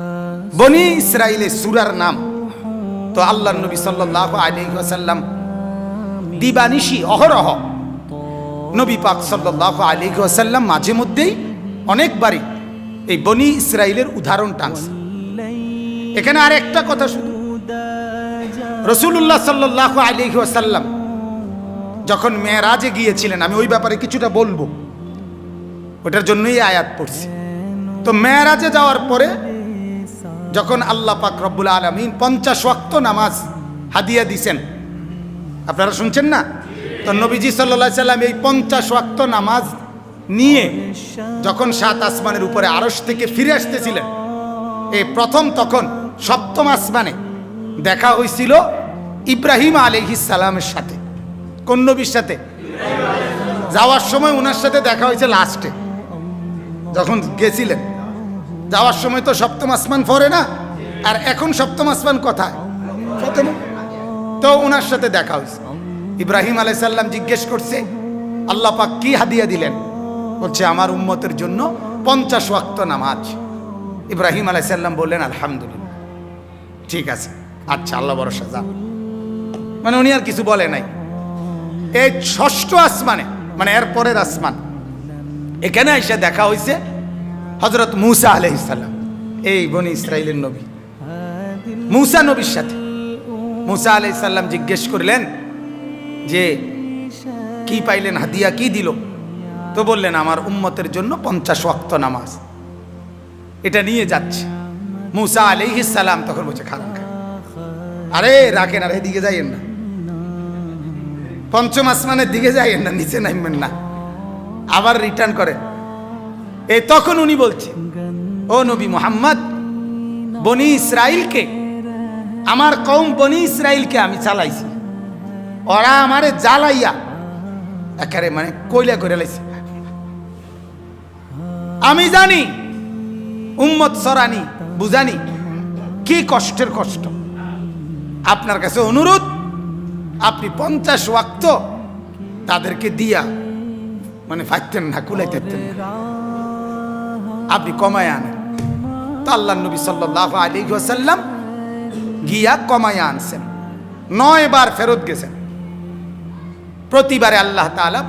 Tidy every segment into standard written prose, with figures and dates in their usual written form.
বনি ইসরাইলের সূরার নাম তো আল্লাহর নবী সাল্লাল্লাহু আলাইহি ওয়াসাল্লাম দিবানিশি অহরহ নবী পাক সাল্লাল্লাহু আলাইহি ওয়াসাল্লাম মাঝে মধ্যেই অনেকবারই এই বনি ইসরাইলের উদাহরণ টানছে। এখানে আর একটা কথা, শুধু রাসূলুল্লাহ সাল্লাল্লাহু আলাইহি ওয়াসাল্লাম যখন মেরাজে গিয়েছিলেন, আমি ওই ব্যাপারে কিছুটা বলবো, ওটার জন্যই আয়াত পড়ছি। তো মেরাজে যাওয়ার পরে যখন আল্লাহ পাক রব্বুল আলামিন 50 ওয়াক্ত নামাজ হাদিয়া দিছেন, আপনারা শুনছেন না? তো নবীজি সাল্লাল্লাহু আলাইহি সাল্লাম এই 50 ওয়াক্ত নামাজ নিয়ে যখন 7 আসমানের উপরে আরশ থেকে ফিরে আসতেছিলেন, এই প্রথম তখন 7ম আসমানে দেখা হয়েছিল ইব্রাহিম আলাইহিস সালামের সাথে। কোন নবীর সাথে? যাওয়ার সময় ওনার সাথে দেখা হয়েছে লাস্টে, যখন গেছিলেন। যাওয়ার সময় তো 7ম আসমান পড়ে না, আর এখন 7ম আসমান কোথায়? তো ওনার সাথে দেখা হয়েছে। ইব্রাহিম আলাইহিস সালাম জিজ্ঞেস করছে, আল্লাহ পাক কি হাদিয়া দিলেন? বলছে আমার উম্মতের জন্য 50 ওয়াক্ত নামাজ। ইব্রাহিম আলাইহিস সালাম বললেন আলহামদুলিল্লাহ, ঠিক আছে, আচ্ছা, আল্লাহ ভরসা, যা। মানে উনি আর কিছু বলে নাই। এই 6ষ্ঠ আসমানে, মানে এর পরের আসমান, এখানে এসে দেখা হয়েছে হযরত মূসা আলাইহিস সালাম, এই বনি ইসরাইলের নবী মূসা নবীর সাথে। মূসা আলাইহিস সালাম জিজ্ঞেস করলেন যে কি পাইলেন, হাদিয়া কি দিল? তো বললেন আমার উম্মতের জন্য 50 ওয়াক্ত নামাজ, এটা নিয়ে যাচ্ছে। মূসা আলাইহিস সালাম তখন বলছে, খারাপ, আরে রাখেন, আর এদিকে যাইয়েন না, 5ম আসমানের দিকে যাইয়েন না, নিচে নামবেন না, আবার রিটার্ন করেন। এই তখন উনি বলছে, ও নবী মুহাম্মদ, বনি ইসরাইলকে, আমার কওম বনি ইসরাইলকে আমি চালাইছি, ওরা আমারে জ্বালাইয়া একেবারে মানে কইলা করে লাইছে। আমি জানি উম্মত সরানি বুঝানি কি কষ্টের কষ্ট। আপনার কাছে অনুরোধ, আপনি 50 ওয়াক্ত তাদেরকে দিয়া মানে ফাইতেন না, কুলাইতেন না, আপনি কমায় আনেন। তো আল্লাহ নবী সাল্লাল্লাহু আলাইহি ওয়াসাল্লাম গিয়া কমায় আনছেন। 9 বার ফেরত গেছেন। প্রতিবারে আল্লাহ তাআলা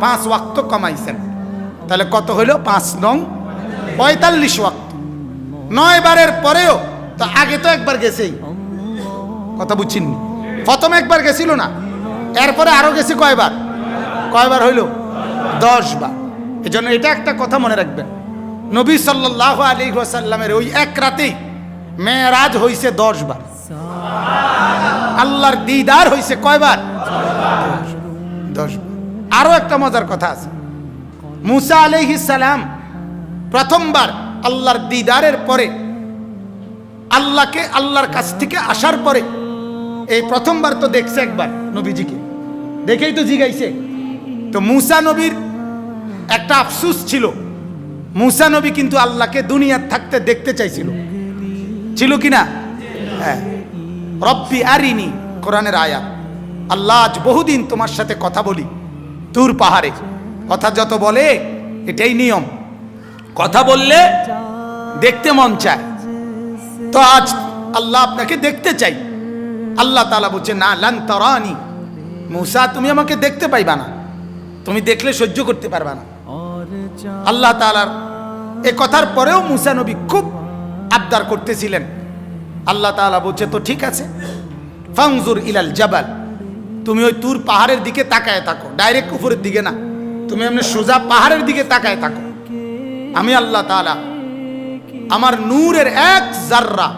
5 ওয়াক্ত কমাইছেন। তাহলে কত হইল? 5 নং 45 ওয়াক্ত। 9 বারের পরেও তো আগে তো একবার গেছেই, কথা বুঝছেন? প্রথম একবার গেছিল না, এরপরে আরো গেছে কয়বার? কয়বার হইল? 10 বার। এজন্য এটা একটা কথা মনে রাখবেন, নবী সাল্লাল্লাহু আলাইহি ওয়াসাল্লামের ওই এক রাতেই মেরাজ হইছে 10 বার। আল্লাহর দিদার হইছে কয়বার? 10 বার। আরো একটা মজার কথা আছে, মূসা আলাইহিস সালাম প্রথমবার আল্লাহর দিদারের পরে, আল্লাহর কাছ থেকে আসার পরে এই প্রথমবার তো দেখছে একবার নবীজিকে, দেখেই তো জিগাইছে। তো মূসা নবীর একটা আফসোস ছিল, মূসা নবী কিন্তু আল্লাহকে দুনিয়ার থাকতে দেখতে চাইছিল, ছিল কিনা? হ্যাঁ, রব্বি আরিনি, কোরআনের আয়াত। আল্লাহ আজ বহুদিন তোমার সাথে কথা বলি তুর পাহাড়ে। কথা যত বলে এটাই নিয়ম, কথা বললে দেখতে মন চায়। তো আজ আল্লাহ আপনাকে দেখতে চাই। আল্লাহ তাআলা বলছে, না, লান তারানি, মূসা তুমি আমাকে দেখতে পাইবা না, তুমি দেখলে সহ্য করতে পারবা না। আল্লাহ তাআলার এ কথার পরেও মূসা নবী খুব আবদার করতেছিলেন। আল্লাহ তাআলা বলছে, তো ঠিক আছে, ফানজুর ইলাল জাবাল, তুমি ওই তুর পাহাড়ের দিকে তাকায় থাকো, ডাইরেক্ট উপরের দিকে না, তুমি এমনি সোজা পাহাড়ের দিকে তাকায় থাকো। আমি আল্লাহ তাআলা আমার নূরের এক জাররা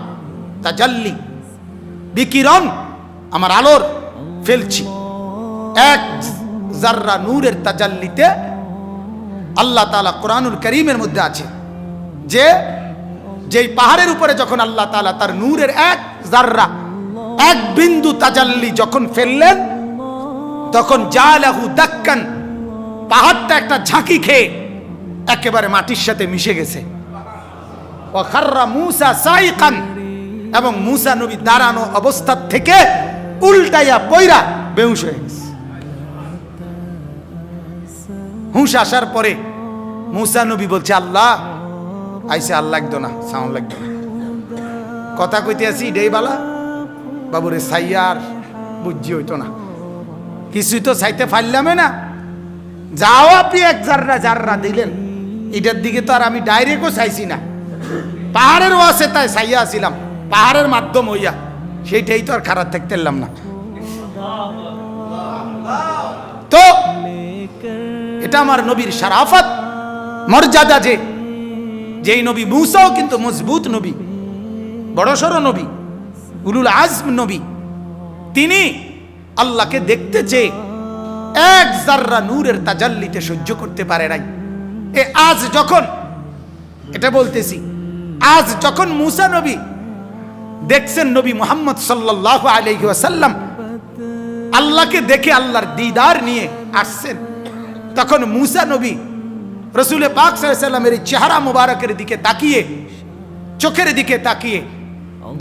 তাজাল্লি, বিকিরণ, আমার আলোর ফেলছি। এক জাররা নূরের তাজাল্লিতে আল্লাহ তাআলা কোরআনুল কারীমের মধ্যে আছে যে যেই পাহাড়ের উপরে যখন আল্লাহ তাআলা তার নূরের এক জাররা, এক বিন্দু তাজাল্লি যখন ফেললেন, তখন জালাহু দাক্কান, পাহাড়টা একটা ঝাঁকি খেয়ে একেবারে মাটির সাথে মিশে গেছে। ওয়া খাররা মূসা সাইকান, এবং মূসা নবী দাঁড়ানো অবস্থা থেকে উল্টাইয়া পয়রা বেহুশ হয়ে গেছে। হুঁশ আসার পরে মূসা নবী বলছে, আল্লাহ আইসে আর লাগতো না, সাউন্ড লাগতো না, কথা কইতে আসি ডেই বালা বাবুরে সাইয়ার বুঝি হইতো না, কিছুই তো চাইতে পারলামে না। যাও আপনি এক জাররা দিলেন, এটার দিকে তো আর আমি ডাইরেক্টও চাইছি না, পাহাড়ের ওয়াসে তাই চাইয়া আসিলাম, পাহাড়ের মাধ্যম হইয়া, সেইটাই তো আর খারাপ দেখতে এলাম না। তো এটা আমার নবীর শারাফত মর্যাদা, যেই নবী মুসাও কিন্তু মজবুত নবী, বড়সড় নবী, উলুল আজম নবী, তিনি আল্লাহকে দেখতে চেয়ে এক জাররা নূরের তাজাল্লিতে সহ্য করতে পারে নাই। আজ যখন এটা বলতেছি, আজ যখন মুসা নবী দেখছেন নবী মুহাম্মদ সাল্লাল্লাহু আলাইহি ওয়াসাল্লাম আল্লাহকে দেখে আল্লাহর দিদার নিয়ে আসছেন, তখন মুসা নবী রাসূল পাক সাল্লাল্লাহু আলাইহি ওয়াসাল্লামের চেহারা মুবারকের দিকে তাকিয়ে, চোখের দিকে তাকিয়ে,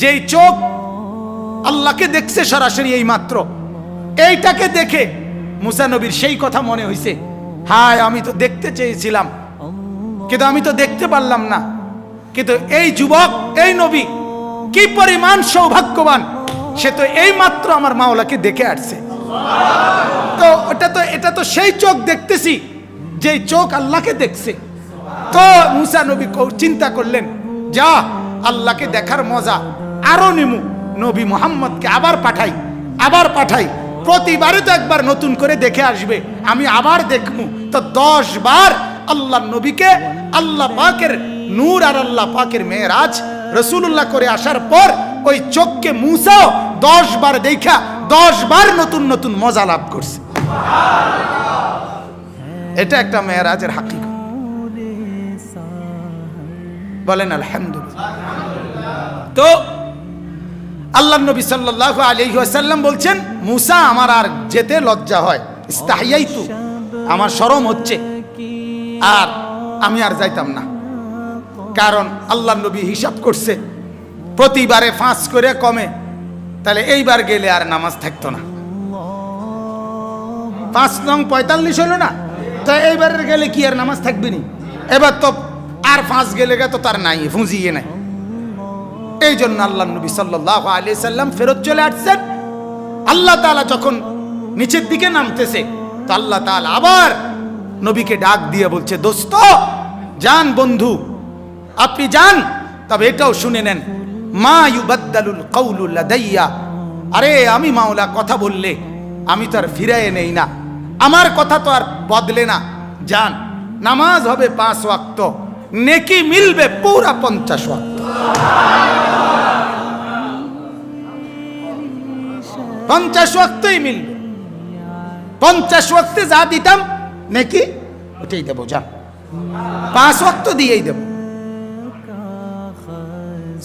যেই চোখ আল্লাহকে দেখছে সরাসরি এই মাত্র, এইটাকে দেখে মুসা নবীর সেই কথা মনে হইছে, হায় আমি তো দেখতে চেয়েছিলাম কিন্তু আমি তো দেখতে পারলাম না। কিন্তু এই যুবক, এই নবী কি পরিমাণ সৌভাগ্যবান, সে তো এই মাত্র আমার মাওলাকে দেখে আসছে। তো এটা তো সেই চোখ দেখতেছি যেই চোখ আল্লাহকে দেখছে। তো মুসা নবী চিন্তা করলেন, যা আল্লাহকে দেখার মজা আরো নিমু, নবী মুহাম্মদকে আবার পাঠাই, প্রতিবারে তো একবার নতুন করে দেখে আসবে, আমি আবার দেখবো। তো 10 বার আল্লাহ নবীকে আল্লাহ পাকের নূর আর আল্লাহ পাকের মেরাজ রাসূলুল্লাহ করে আসার পর ওই চোখকে মুসাও 10 বার দেখা 10 বার নতুন নতুন মজা লাভ করছে। এটা একটা মেরাজের হাকিকত, বলেন আলহামদুলিল্লাহ। তো আল্লাহ নবী সাল্লাল্লাহু আলাইহি ওয়াসাল্লাম বলছেন, মুসা আমার আর যেতে লজ্জা হয়, ইস্তাহিয়াইতু, আমার শরম হচ্ছে, আর আমি আর যাইতাম না। কারণ আল্লাহ নবী হিসাব করছে প্রতিবারে 5 করে কমে, তাহলে এইবার গেলে আর নামাজ থাকতো না। 5 নং 45 হলো না, তো এইবারের গেলে কি আর নামাজ থাকবে নি? এবার তো আর 5 গেলে তো তার নাই, ফুঁজিয়ে নাই। এই জন্য আল্লাহ নবী সাল্লাল্লাহু আলাইহি সাল্লাম ফেরত চলে আসছেন। আল্লাহ তাআলা যখন নিচের দিকে নামতেছে, তো আল্লাহ তাআলা আবার নবীকে ডাক দিয়ে বলছে, দোস্ত যান, বন্ধু আপনি যান, তবে এটাও শুনে নেন, মা ইউবাদদালুল কাউলু লাদাইয়া, আরে আমি মাওলা কথা বললে আমি তো আর ফিরায়ে নেই না, আমার কথা তো আর বদলে না। যান, নামাজ হবে 5 ওয়াক্ত, নেকি মিলবে পুরা 50 ওয়াক্ত, 50 ওয়াক্তই মিলবে। 50 ওয়াক্তে যা দিতাম নেকি ওটাই দেবো, যান 5 ওয়াক্ত দিয়েই দেব।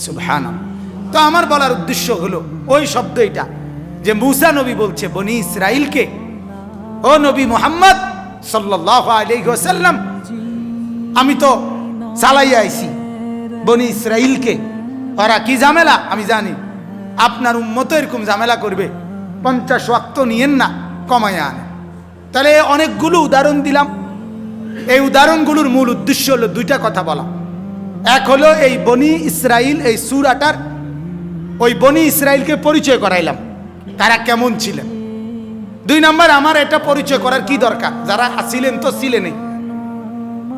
সুবহানাল্লাহ। তো আমার বলার উদ্দেশ্য হলো ওই শব্দ এটা, যে মুসা নবী বলছে বনি ইসরাইলকে, ও নবী মুহাম্মদ সাল্লাল্লাহু আলাইহি ওয়াসাল্লাম, আমি তো চালাইয়া আইছি বনি ইসরাইলকে, ওরা কি ঝামেলা আমি জানি, আপনার উম্মত এরকম ঝামেলা করবে, 50 ওয়াক্ত নিয়েন না, কমায়া আনে। তাহলে অনেকগুলো উদাহরণ দিলাম, এই উদাহরণগুলোর মূল উদ্দেশ্য হলো 2টা কথা বলা। এক হলো এই বনি ইসরাইল, এই সূরাটার ওই বনি ইসরাইলকে পরিচয় করাইলাম, তারা কেমন ছিলেন। 2 নম্বর, আমার এটা পরিচয় করার কি দরকার, যারা ছিলেন তো ছিলেনই,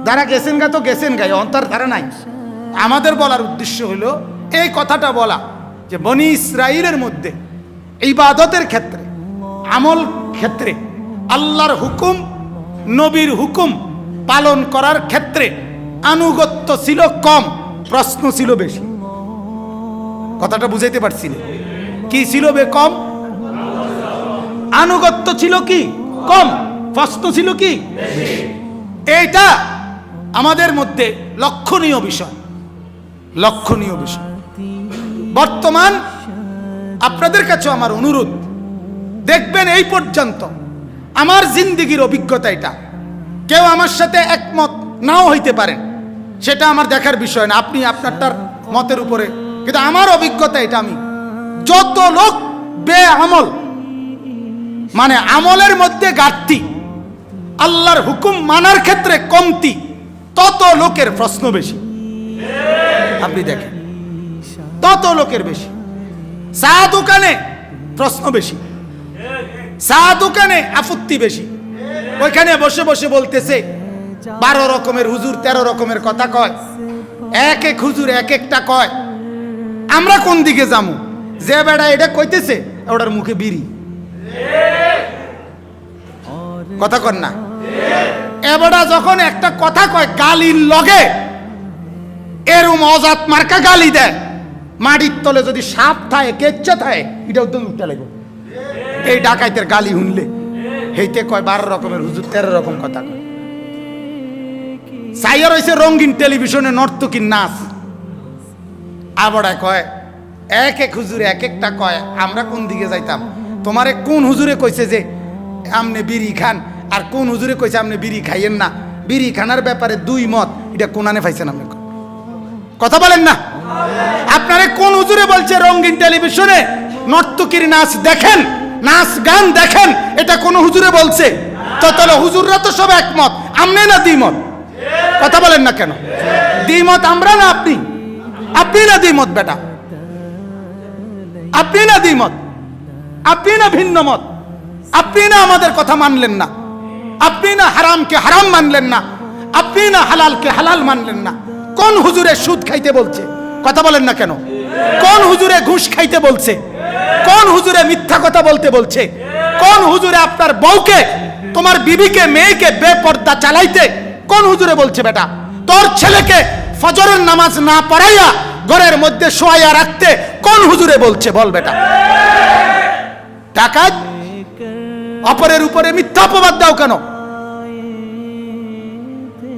যারা গেছেন গা তো গেছেন গাই, অন্তর ধারা নাই। আমাদের বলার উদ্দেশ্য হলো এই কথাটা বলা, যে বনি ইসরাইলের মধ্যে ইবাদতের ক্ষেত্রে, আমল ক্ষেত্রে, আল্লাহর হুকুম নবীর হুকুম পালন করার ক্ষেত্রে আনুগত্য ছিল কম, প্রশ্ন ছিল বেশি। কথাটা বুঝাইতে পারছি না? কি ছিল কম? আনুগত্য ছিল কি কম, প্রশ্ন ছিল কি বেশি। এইটা আমাদের মধ্যে লক্ষণীয় বিষয়। বর্তমান আপনাদের কাছে আমার অনুরোধ, দেখবেন এই পর্যন্ত আমার জিন্দেগির অভিজ্ঞতা এটা, কেউ আমার সাথে একমত নাও হইতে পারেন, সেটা আমার দেখার বিষয় না, আপনি আপনারটার মতের উপরে, কিন্তু আমার অভিজ্ঞতা এটা, আমি যত লোক বেআমল, মানে আমলের মধ্যে ঘাটতি, আল্লাহর হুকুম মানার ক্ষেত্রে কমতি, তত লোকের প্রশ্ন বেশি। আপনি দেখেন তত লোকের বেশি। চা দোকানে প্রশ্ন বেশি, চা দোকানে আপত্তি বেশি। ওইখানে বসে বসে বলতেছে 12 রকমের হুজুর 13 রকমের কথা কয়, এক এক হুজুর এক একটা কয়। আমরা কোন দিকে যাবো? যে বেড়া এটা কইতেছে ওটার মুখে বিড়ি, কথা কন না। এবারে যখন একটা কথা কয় গালির লগে এরম অজাত মার্কা গালি দেয়, মাটির তলে যদি সাপ থাকে কেচ্চা থাকে এটা উদ্যোগ উঠতে লাগবে। এই ডাকাইতের গালি শুনলে হেইতে কয় 12 রকমের হুজুর 13 রকম কথা কয়। সাইয়া রয়েছে রঙিন টেলিভিশনে নর্তকীর নাচ, আবার কয় এক এক হুজুরে এক একটা কয়। আমরা কোন দিকে যাইতাম? তোমারে কোন হুজুরে কইছে যে আমনে বিড়ি খান, আর কোন হুজুরে কইছে আমনে বিড়ি খাইয়েন না? বিড়ি খানার ব্যাপারে দুই মত, এটা কোনানে পাইছেন আপনি? কথা বলেন না। আপনারে কোন হুজুরে বলছে রঙিন টেলিভিশনে নর্তকীর নাচ দেখেন, নাচ গান দেখেন? এটা কোন হুজুরে বলছে? তো তাহলে হুজুররা তো সব একমত, আমনে না দ্বিমত? কথা বলেন না কেন? দ্বিমত আমরা না আপনি? আপনি না দ্বিমত বেটা, আপনি না দ্বিমত, আপনি না ভিন্ন মত, আপনি না আমাদের কথা মানলেন না, আপনি না হারামকে হারাম মানলেন না, আপনি না হালালকে হালাল মানলেন না। কোন হুজুরে সুদ খাইতে বলছে? কথা বলেন না কেন? কোন হুজুরে ঘুষ খাইতে বলছে? কোন হুজুরে মিথ্যা কথা বলতে বলছে? কোন হুজুরে আপনার বউকে, তোমার বিবিকে, মেয়েকে বেপর্দা চালাইতে কোন হুজুরে বলছে? বেটা তোর ছেলেকে ফজরের নামাজ না পড়াইয়া ঘরের মধ্যে শোয়াইয়া রাখতে কোন হুজুরে বলছে? বল বেটা। ডাকাত অপরের উপরে মিথ্যা অপবাদ দাও কেন?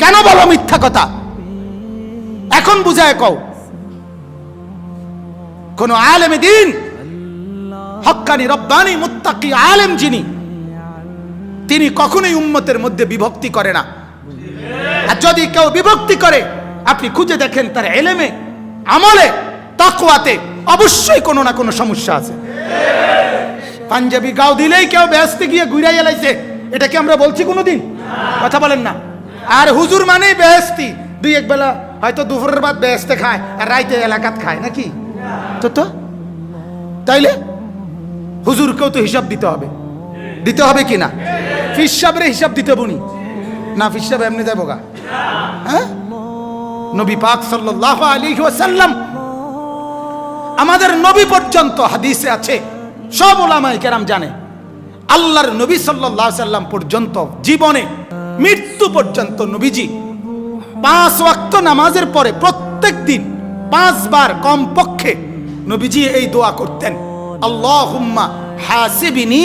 কেন বলো মিথ্যা কথা? এখন বুঝায় কও। কোন আলেমে দ্বীন, হক্কানি রব্বানি মুত্তাকি আলেম যিনি, তিনি কখনোই উম্মতের মধ্যে বিভক্তি করে না। আর যদি কেউ বিভক্তি করে আপনি খুঁজে দেখেন তার ইলমে, আমলে, তাকওয়াতে অবশ্যই কোনো না কোনো সমস্যা আছে। পাঞ্জাবি গাও দিলেই কেউ বেহেশতে গিয়ে ঘুরাইয়া লাইছে, এটা কি আমরা বলছি কোনোদিন? কথা বলেন না। আর হুজুর মানেই বেহেশতি, দুই এক বেলা হয়তো দুপুরের বাদ বেহেশতে খায় আর রাইতে এলাকাত খায় নাকি? তো তাইলে হুজুরকেও তো হিসাব দিতে হবে, দিতে হবে কি না? ফিস সাহেবের হিসাব দিতে বনি না? ফিস সাহেব এমনি যাবো গা? হ্যাঁ, নবী পাক সাল্লাল্লাহু আলাইহি ওয়াসাল্লাম, আমাদের নবী পর্যন্ত হাদিসে আছে, সব উলামায়ে কেরাম জানে, আল্লাহর নবী সাল্লাল্লাহু আলাইহি ওয়াসাল্লাম পর্যন্ত জীবনে মৃত্যু পর্যন্ত নবীজি 5 ওয়াক্ত নামাজের পরে প্রত্যেক দিন 5 বার কমপক্ষে নবীজি এই দোয়া করতেন, আল্লাহুম্মা হাসিবনি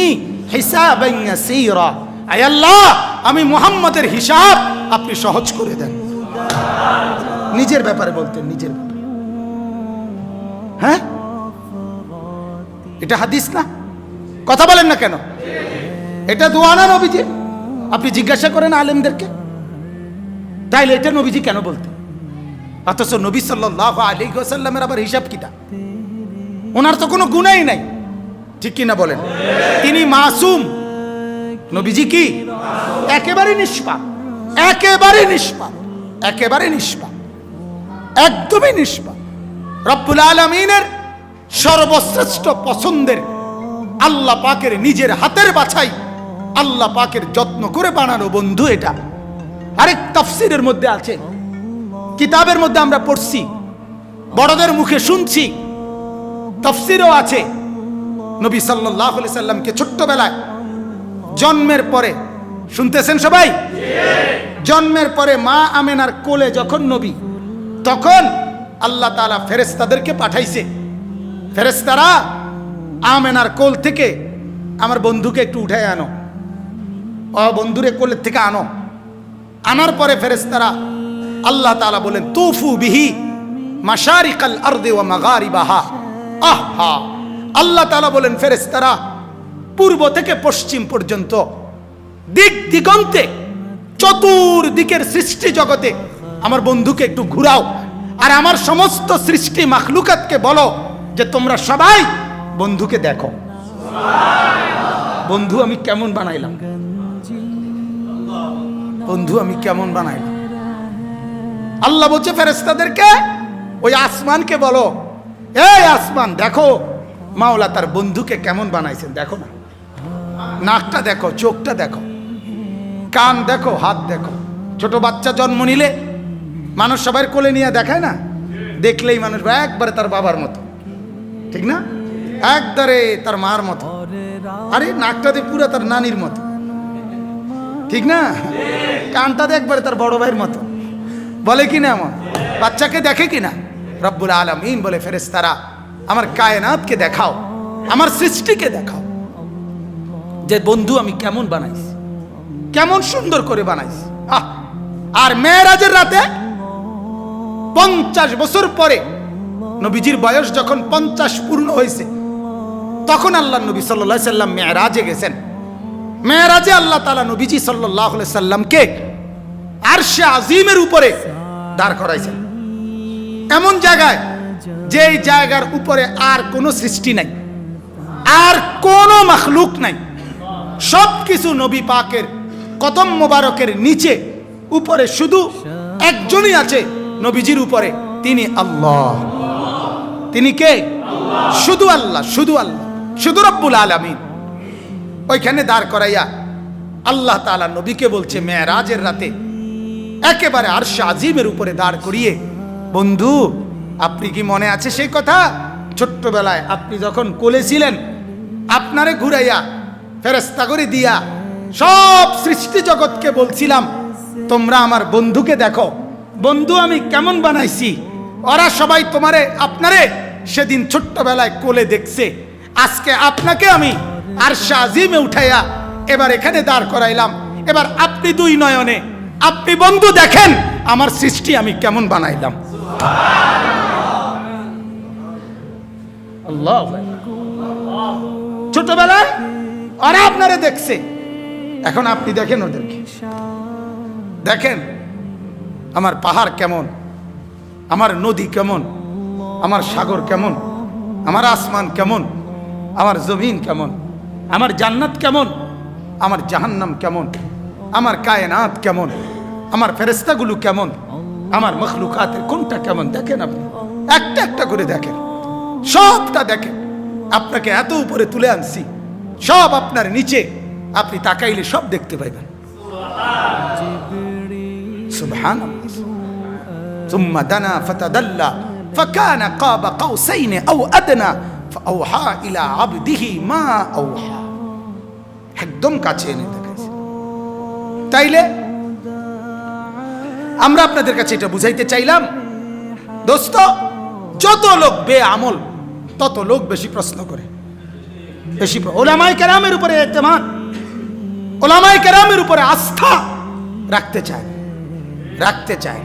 হিসাবান ইয়াসীরা। আয় আল্লাহ, আমি মুহাম্মদের হিসাব আপনি সহজ করে দেন। নিজের ব্যাপারে বলতেন, নিজের ব্যাপারে। হ্যাঁ, এটা হাদিস না? কথা বলেন না কেন? এটা দোয়া না নবীজি? আপনি জিজ্ঞাসা করেন আলেমদেরকে, তাইলে এটা নবীজি কেন বলতেন? অথচ নবী সাল্লাল্লাহু আলাইহি ওয়াসাল্লামের আবার হিসাব কিটা? ওনার তো কোনো গুনাহই নাই, ঠিক কি না বলেন? তিনি মাসুম। নবীজি কি একেবারে নিষ্পাপ, একেবারে নিষ্পাপ, একেবারে নিষ্পাপ, একদমই নিষ্পাপ। রব্বুল আলামিনের সর্বশ্রেষ্ঠ পছন্দের, আল্লাহ পাকের নিজের হাতের বাছাই, আল্লাহ পাকের যত্ন করে বানানো বন্ধু এটা। আরেক তাফসীরের মধ্যে আছে, কিতাবের মধ্যে আমরা পড়ছি, বড়দের মুখে শুনছি, তাফসীরও আছে, নবী সাল্লাল্লাহু আলাইহি সাল্লামকে ছোট্টবেলায় জন্মের পরে, শুনতেছেন সবাই? জন্মের পরে মা আমেনার কোলে যখন নবী, তখন আল্লাহ তাআলা ফেরেশতাদেরকে পাঠাইছে, ফেরেশতারা আমেনার কোল থেকে আমার বন্ধুকে একটু উঠায় আনো, ও বন্ধুরে কোলের থেকে আনো। আনার পরে ফেরেশতারা, আল্লাহ তাআলা বলেন, তুফু বিহি মাশারিকাল আরদি ওয়া মাগারিবাহা। আহা, আল্লাহ তাআলা বলেন ফেরেশতারা পূর্ব থেকে পশ্চিম পর্যন্ত দিক দিগন্তে চতুর্দিকের সৃষ্টি জগতে আমার বন্ধুকে একটু ঘুরাও, আর আমার সমস্ত সৃষ্টি মাখলুকাতকে বলো যে তোমরা সবাই বন্ধুকে দেখো। বন্ধু আমি কেমন বানাইলাম, বন্ধু আমি কেমন বানাইলাম। আল্লাহ বলছে ফেরেশতাদেরকে, ওই আসমানকে বলো, এই আসমান দেখো মাওলা তার বন্ধুকে কেমন বানাইছেন, দেখো না, নাকটা দেখো, চোখটা দেখো, কান দেখো, হাত দেখো। ছোট বাচ্চা জন্ম নিলে মানুষ সবাই কোলে নিয়ে দেখায় না, দেখলেই মানুষ একবারে তার বাবার মতো, ঠিক না, একবারে তার মার মতো, আরে নাকটা দিয়ে পুরো তার নানির মতো, ঠিক না, কানটা দিয়ে একবারে তার বড় ভাইয়ের মতো, বলে কি না, আমার বাচ্চাকে দেখে কিনা? রব্বুল আলামিন বলে ফেরেশতারা আমার কায়নাতকে দেখাও, আমার সৃষ্টিকে দেখাও যে বন্ধু আমি কেমন বানাইছি, কেমন সুন্দর করে বানাইছি। আর মেরাজের রাতে 50 বছর পরে নবীজির বয়স যখন 50 পূর্ণ হয়েছে, তখন আল্লাহ নবী সাল্লাল্লাহু আলাইহি সাল্লাম মেরাজে গেছেন। মেরাজে আল্লাহ তাআলা নবীজি সাল্লাল্লাহু আলাইহি সাল্লামকে আরশে আজিমের উপরে দাঁড় করাইছেন, এমন জায়গায় যেই জায়গার উপরে আর কোনো সৃষ্টি নাই, আর কোনো মাখলুক নাই, সব কিছু নবী পাকের কদম মোবারকের নিচে, উপরে শুধু একজনই আছে নবীজির উপরে, তিনি আল্লাহ। তিনি কে? শুধু আল্লাহ, শুধু আল্লাহ, শুধু রব্বুল আলামিন। ওইখানে দাঁড় করাইয়া আল্লাহ তাআলা নবীকে বলছে মেরাজের রাতে একেবারে আরশে আজিমের উপরে দাঁড় করিয়ে, বন্ধু আপনি কি মনে আছে সেই কথা, ছোট্টবেলায় আপনি যখন কোলে ছিলেন, আপনারে ঘুরাইয়া ফেরেশতা করে দিয়া সব সৃষ্টি জগৎকে বলছিলাম তোমরা আমার বন্ধুকে দেখো, বন্ধু আমি কেমন বানাইছি। ওরা সবাই তোমারে আপনারে সেদিন ছোট্টবেলায় কোলে দেখছে, আজকে আপনাকে আমি আরশে আজিমে উঠাইয়া এবার এখানে দাঁড় করাইলাম, এবার আপনি দুই নয়নে আপনি বন্ধু দেখেন আমার সৃষ্টি আমি কেমন বানাইলাম। আল্লাহ, ছোটবেলায় ওরা আপনারে দেখছে, এখন আপনি দেখেন ওদেরকে, দেখেন আমার পাহাড় কেমন, আমার নদী কেমন, আমার সাগর কেমন, আমার আসমান কেমন, আমার জমিন কেমন, আমার জান্নাত কেমন, আমার জাহান্নাম কেমন, আমার কায়নাত কেমন, আমার ফেরেশতাগুলো কেমন, আমার মখলুকাতের কোনটা কেমন, দেখেন আপনি একটা একটা করে দেখেন, সবটা দেখেন। আপনাকে এত উপরে তুলে আনছি, সব আপনার নিচে, আপনি তাকাইলে সব দেখতে পাইবেন। সুবহানাল্লাহ। সুম্মা দানা ফাতাদাল্লা ফাকানা কাবা কাউসাইনি আও আদনা ফাআওহা ইলা আবদিহি মা আওহা। একদম কাছে এনে দেখাইছে। তাইলে আমরা আপনাদের কাছে এটা বুঝাইতে চাইলাম, দোস্ত, যত লোক বেআমল তত লোক বেশি প্রশ্ন করে, বেশি ওলামায়ে কেরামের উপরে ইতিমাদ, ওলামায়ে কেরামের উপরে আস্থা রাখতে চায়, রাখতে চায়।